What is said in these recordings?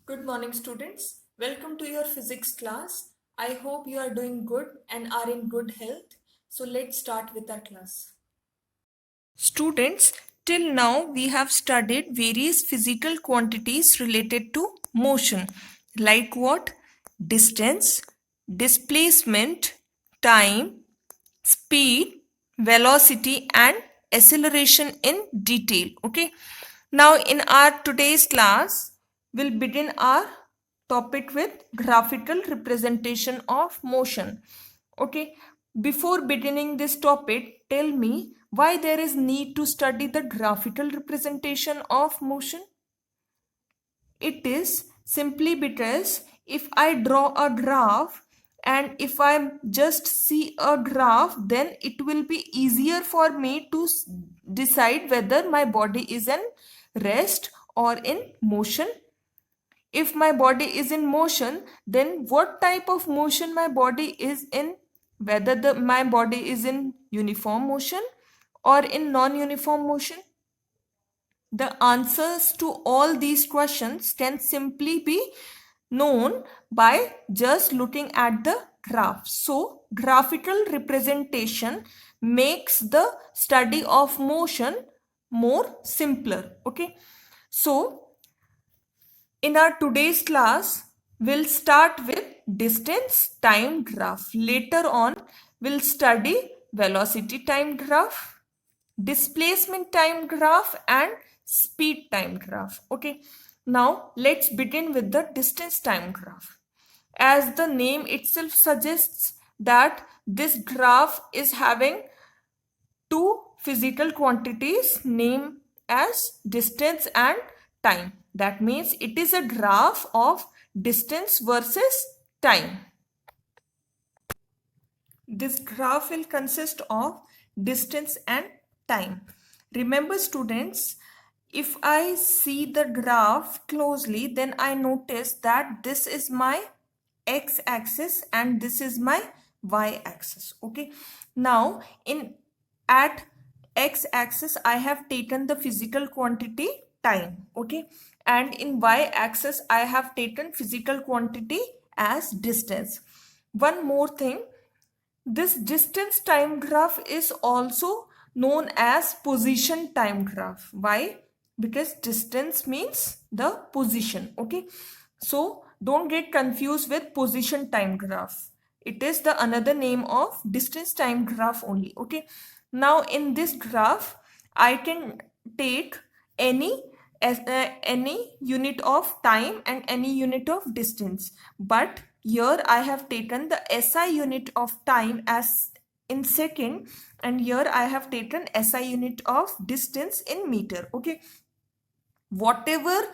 Good morning, students. Welcome to your physics class. I hope you are doing good and are in good health. So let's start with our class. Students, till now we have studied various physical quantities related to motion, like what? Distance, displacement, time, speed, velocity, and acceleration in detail. Okay. Now, in our today's class, we'll begin our topic with graphical representation of motion. Okay. Before beginning this topic, tell me why there is need to study the graphical representation of motion. It is simply because if I draw a graph and if I just see a graph, then it will be easier for me to decide whether my body is in rest or in motion. If my body is in motion, then what type of motion my body is in, whether my body is in uniform motion or in non-uniform motion. The answers to all these questions can simply be known by just looking at the graph. So, graphical representation makes the study of motion more simpler. Okay. So, in our today's class, we'll start with distance time graph. Later on, we'll study velocity time graph, displacement time graph, and speed time graph. Okay. Now, let's begin with the distance time graph. As the name itself suggests that this graph is having two physical quantities named as distance and time. That means it is a graph of distance versus time. This graph will consist of distance and time. Remember, students, if I see the graph closely, then I notice that this is my x-axis and this is my y-axis. Okay. Now, at x-axis, I have taken the physical quantity time. Okay. And in y-axis, I have taken physical quantity as distance. One more thing, this distance time graph is also known as position time graph. Why? Because distance means the position. Okay. So don't get confused with position time graph. It is the another name of distance time graph only. Okay. Now in this graph, I can take any unit of time and any unit of distance, but here I have taken the SI unit of time as in second, and here I have taken SI unit of distance in meter. Okay. Whatever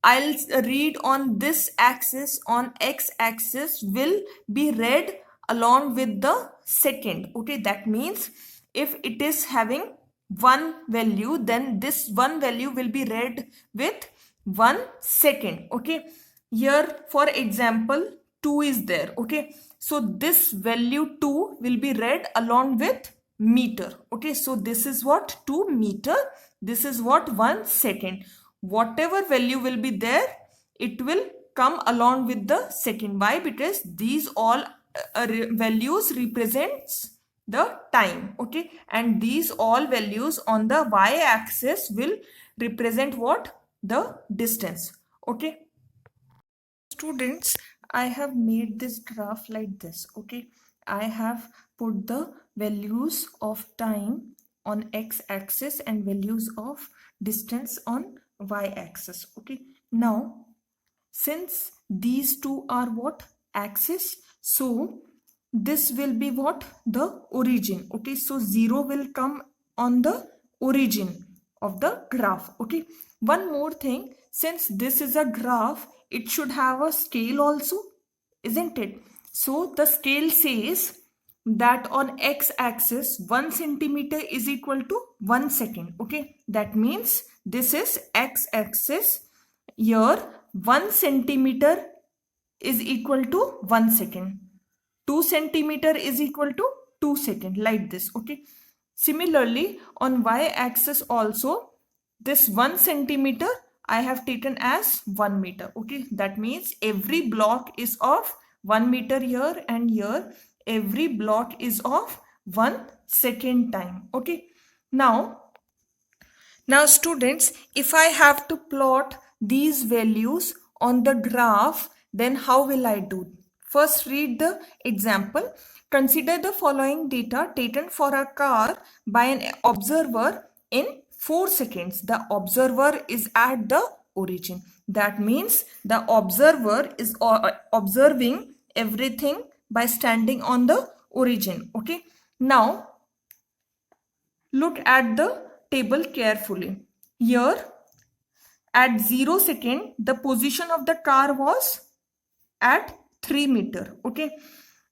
I'll read on this axis, on x-axis, will be read along with the second. Okay. That means if it is having one value, then this one value will be read with 1 second. Okay. Here, for example, 2 is there. Okay. So this value 2 will be read along with meter. Okay. So this is what 2 meter. This is what 1 second. Whatever value will be there, it will come along with the second. Why? Because these all values represents the time. Okay. And these all values on the y-axis will represent what? The distance. Okay. Students, I have made this graph like this. Okay. I have put the values of time on x-axis and values of distance on y-axis. Okay. Now, since these two are what? Axis. So, this will be what? The origin. Okay. So, 0 will come on the origin of the graph. Okay. One more thing. Since this is a graph, it should have a scale also, isn't it? So, the scale says that on x-axis 1 centimeter is equal to 1 second. Okay. That means this is x-axis. Here 1 centimeter is equal to 1 second. 2 centimeter is equal to 2 second, like this. Okay. Similarly, on y-axis also, this 1 centimeter I have taken as 1 meter. Okay, that means every block is of 1 meter here, and here every block is of 1 second time. Okay, now students, if I have to plot these values on the graph, then how will I do? First, read the example. Consider the following data taken for a car by an observer in 4 seconds. The observer is at the origin. That means the observer is observing everything by standing on the origin. Okay. Now, look at the table carefully. Here, at 0 second, the position of the car was at 3 meter. Okay.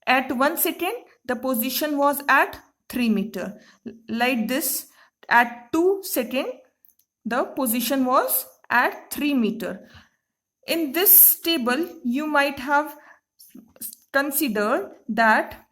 At 1 second, the position was at 3 meter. Like this, at 2 second, the position was at 3 meter. In this table, you might have considered that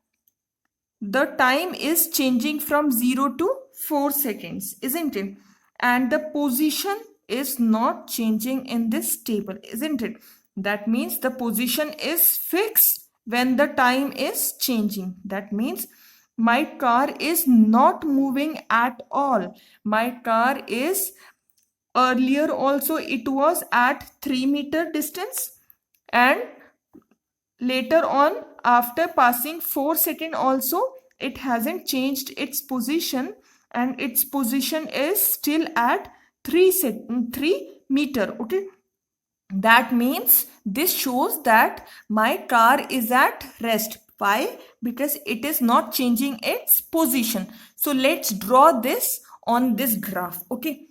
the time is changing from 0 to 4 seconds, isn't it? And the position is not changing in this table, isn't it? That means the position is fixed when the time is changing. That means my car is not moving at all. My car is, earlier also it was at 3 meter distance, and later on, after passing 4 seconds also, it hasn't changed its position, and its position is still at 3 meter. Okay. That means this shows that my car is at rest. Why? Because it is not changing its position. So let's draw this on this graph. Okay.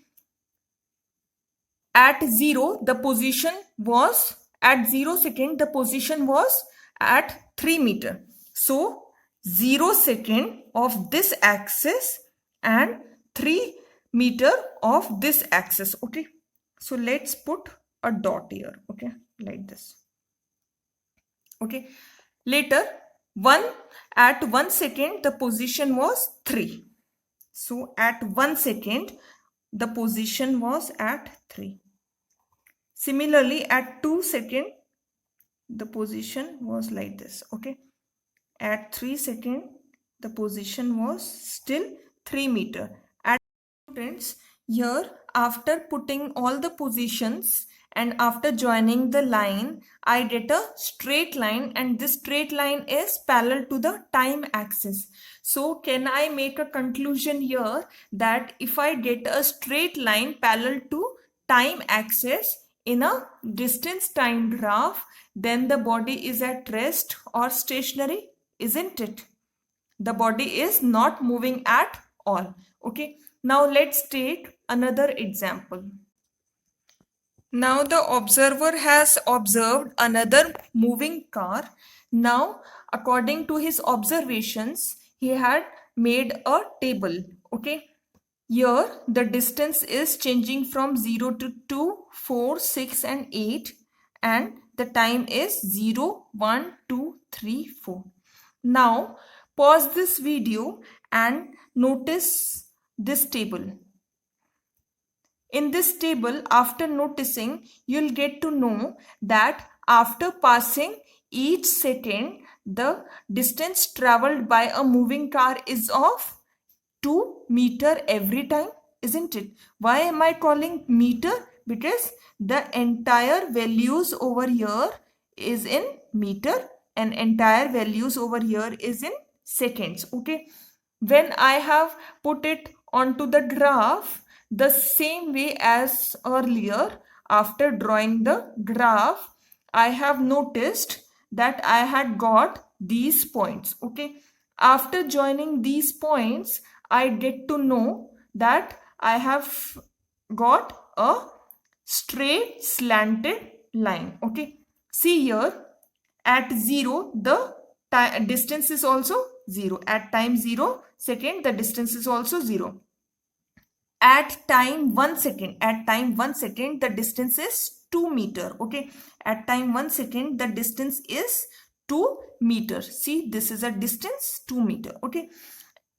At 0, the position was at 0 second, the position was at 3 meter. So 0 second of this axis and 3 meter of this axis. Okay. So let's put a dot here. Okay. Like this. Okay. Later, at 1 second, the position was 3. So at 1 second, the position was at 3. Similarly, at 2 second, the position was like this. Okay. At 3 second, the position was still 3 meter. At students, here after putting all the positions and after joining the line, I get a straight line, and this straight line is parallel to the time axis. So can I make a conclusion here that if I get a straight line parallel to time axis in a distance time graph, then the body is at rest or stationary, isn't it? The body is not moving at all. Okay. Now let's take another example. Now the observer has observed another moving car. Now, according to his observations, he had made a table. Okay. Here, the distance is changing from 0 to 2, 4, 6 and 8. And the time is 0, 1, 2, 3, 4. Now, pause this video and notice this table. In this table, after noticing, you'll get to know that after passing each second, the distance traveled by a moving car is of 2 meter every time, isn't it? Why am I calling meter? Because the entire values over here is in meter and entire values over here is in seconds. Okay. When I have put it onto the graph, the same way as earlier, after drawing the graph, I have noticed that I had got these points. Okay. After joining these points, I get to know that I have got a straight slanted line. Okay. See here, at 0, the distance is also 0. At time 0 second, the distance is also 0. At time 1 second, the distance is 2 meter. Okay. At time 1 second, the distance is 2 meter. See, this is a distance 2 meter. Okay.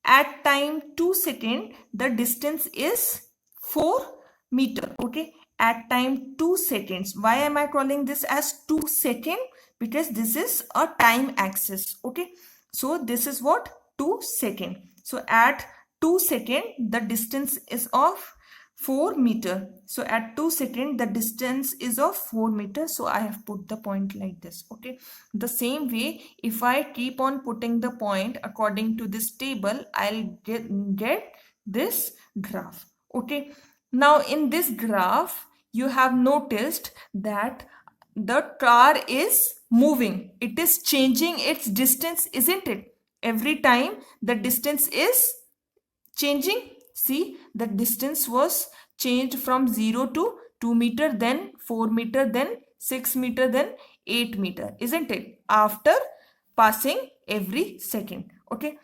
At time 2 second, the distance is 4 meter. Okay. at time 2 seconds. Why am I calling this as 2 second? Because this is a time axis. Okay, so this is what? 2 second. So at 2 second the distance is of 4 meter. So at 2 second the distance is of 4 meter. So I have put the point like this. Okay, the same way if I keep on putting the point according to this table, I'll get this graph. Okay, now in this graph you have noticed that the car is moving. It is changing its distance, isn't it? Every time the distance is changing. See, the distance was changed from 0 to 2 meter, then 4 meter, then 6 meter, then 8 meter, isn't it? After passing every second. Okay.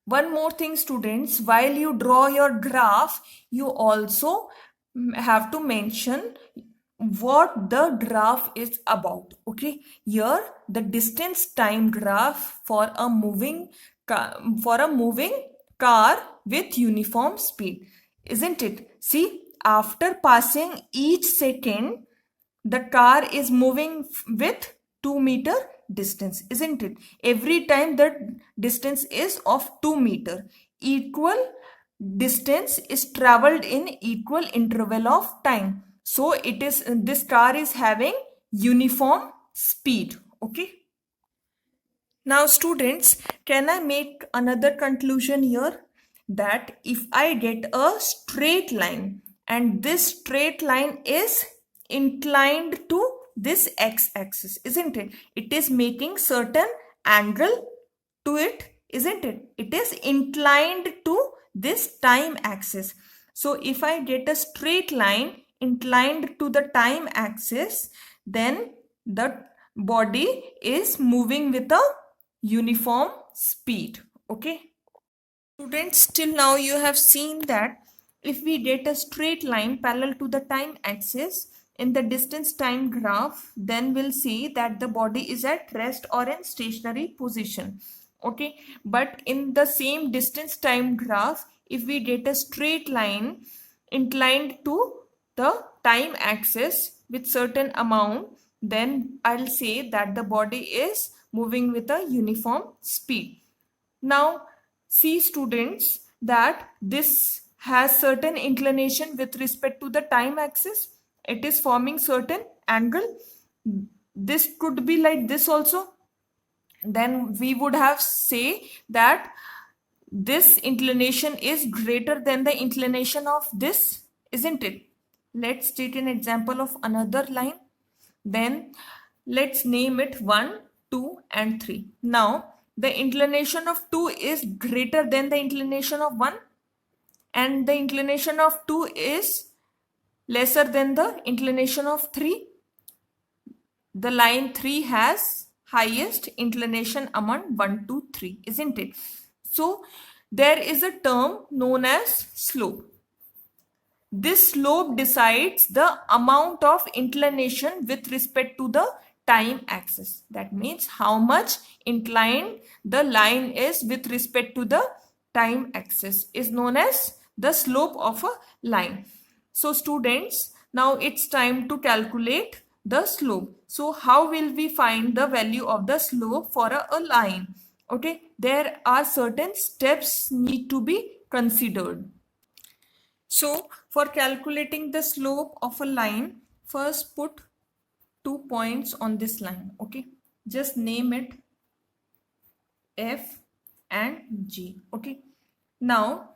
One more thing, students, while you draw your graph, you also have to mention what the graph is about. Okay, here the distance time graph for a moving car with uniform speed, isn't it? See, after passing each second, the car is moving with 2 meter distance, isn't it? Every time the distance is of 2 meter, equal distance is traveled in equal interval of time. So it is, this car is having uniform speed. Okay. Now students, can I make another conclusion here? That if I get a straight line and this straight line is inclined to this x-axis, isn't it? It is making certain angle to it, isn't it? It is inclined to this time axis. So if I get a straight line inclined to the time axis, then the body is moving with a uniform speed. Okay. Students, till now you have seen that if we get a straight line parallel to the time axis in the distance time graph, then we'll see that the body is at rest or in stationary position. Okay, but in the same distance time graph, if we get a straight line inclined to the time axis with certain amount, then I'll say that the body is moving with a uniform speed. Now see students, that this has certain inclination with respect to the time axis. It is forming certain angle. This could be like this also. Then we would have say that this inclination is greater than the inclination of this, isn't it? Let's take an example of another line. Then let's name it 1, 2 and 3. Now the inclination of 2 is greater than the inclination of 1 and the inclination of 2 is lesser than the inclination of 3. The line 3 has highest inclination among 1, 2, 3, isn't it? So there is a term known as slope. This slope decides the amount of inclination with respect to the time axis. That means how much inclined the line is with respect to the time axis is known as the slope of a line. So students, now it's time to calculate the slope. So how will we find the value of the slope for a line? Okay, there are certain steps need to be considered. So for calculating the slope of a line, first put 2 points on this line. Okay, just name it F and G. Okay, now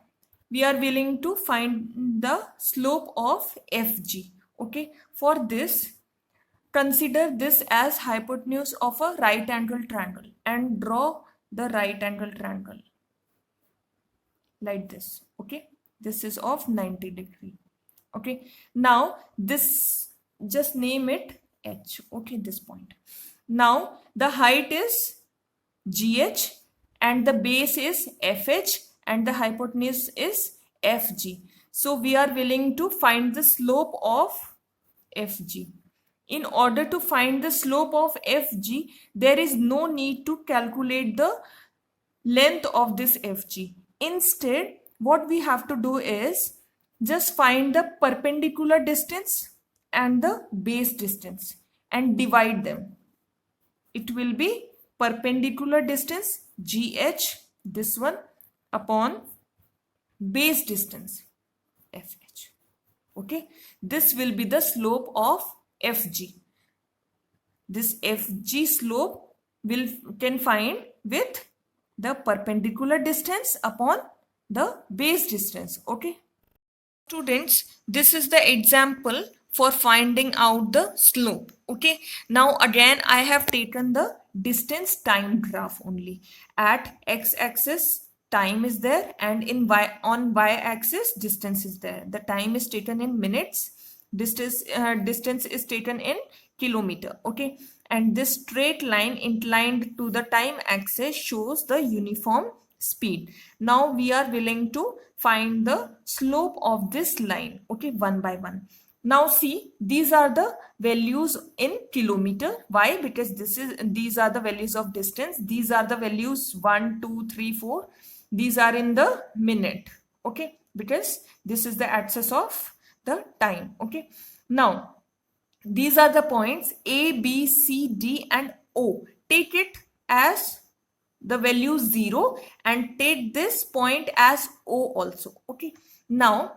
we are willing to find the slope of FG. Okay, for this, consider this as hypotenuse of a right angle triangle and draw the right angle triangle like this. Okay, this is of 90 degree. Okay, now this, just name it H. Okay, this point. Now the height is GH and the base is FH and the hypotenuse is FG. So we are willing to find the slope of FG. In order to find the slope of FG, there is no need to calculate the length of this FG. Instead, what we have to do is just find the perpendicular distance and the base distance and divide them. It will be perpendicular distance GH, this one, upon base distance FH. Okay, this will be the slope of FG. This FG slope can find with the perpendicular distance upon the base distance. Okay. Students, this is the example for finding out the slope. Okay, now again I have taken the distance time graph only. At x-axis time is there, and in on y-axis distance is there. The time is taken in minutes, distance is taken in kilometer. Okay, and this straight line inclined to the time axis shows the uniform speed. Now we are willing to find the slope of this line, okay, one by one. Now see, these are the values in kilometer. Why? Because these are the values of distance. These are the values 1 2 3 4. These are in the minute. Okay, because this is the axis of the time. Okay, now these are the points A, B, C, D and O. Take it as the value 0 and take this point as O also. Okay, now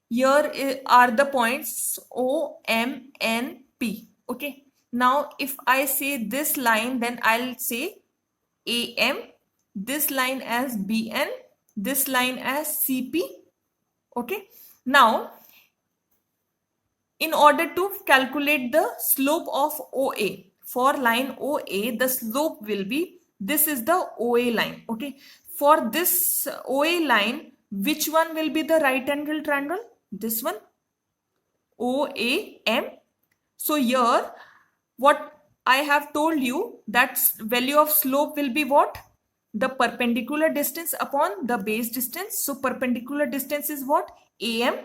here are the points O, M, N, P. Okay, now if I say this line, then I'll say AM, this line as BN, this line as CP. Okay, now in order to calculate the slope of OA, for line OA, the slope will be, this is the OA line. Okay, for this OA line, which one will be the right angle triangle? This one, OAM. So here, what I have told you, that value of slope will be what? The perpendicular distance upon the base distance. So perpendicular distance is what? AM,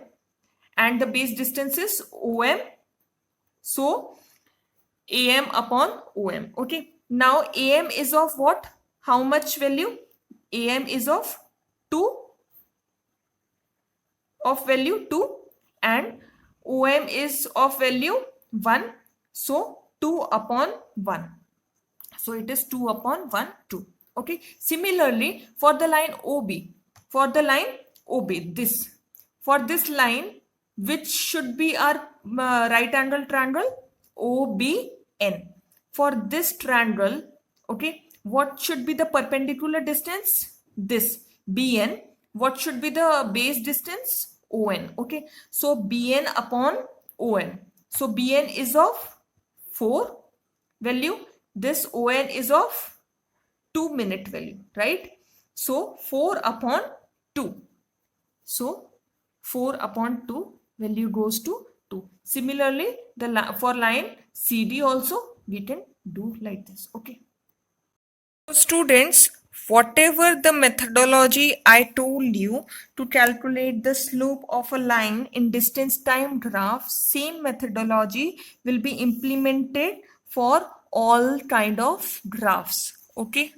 and the base distance is OM. So AM upon OM. Okay, now AM is of what? How much value? AM is of 2, and OM is of value 1. So 2 upon 1. So it is 2 upon 1, 2. Okay, similarly for the line OB, this, for this line, which should be our right angle triangle? OBN. For this triangle, okay, what should be the perpendicular distance? This BN. What should be the base distance? ON. Okay, so BN upon ON. So BN is of 4 value. This ON is of 2 minute value, right? So 4 upon 2. So 4 upon 2 value goes to 2. Similarly, for line CD also we can do like this. Okay. So students, whatever the methodology I told you to calculate the slope of a line in distance time graph, same methodology will be implemented for all kind of graphs. Okay.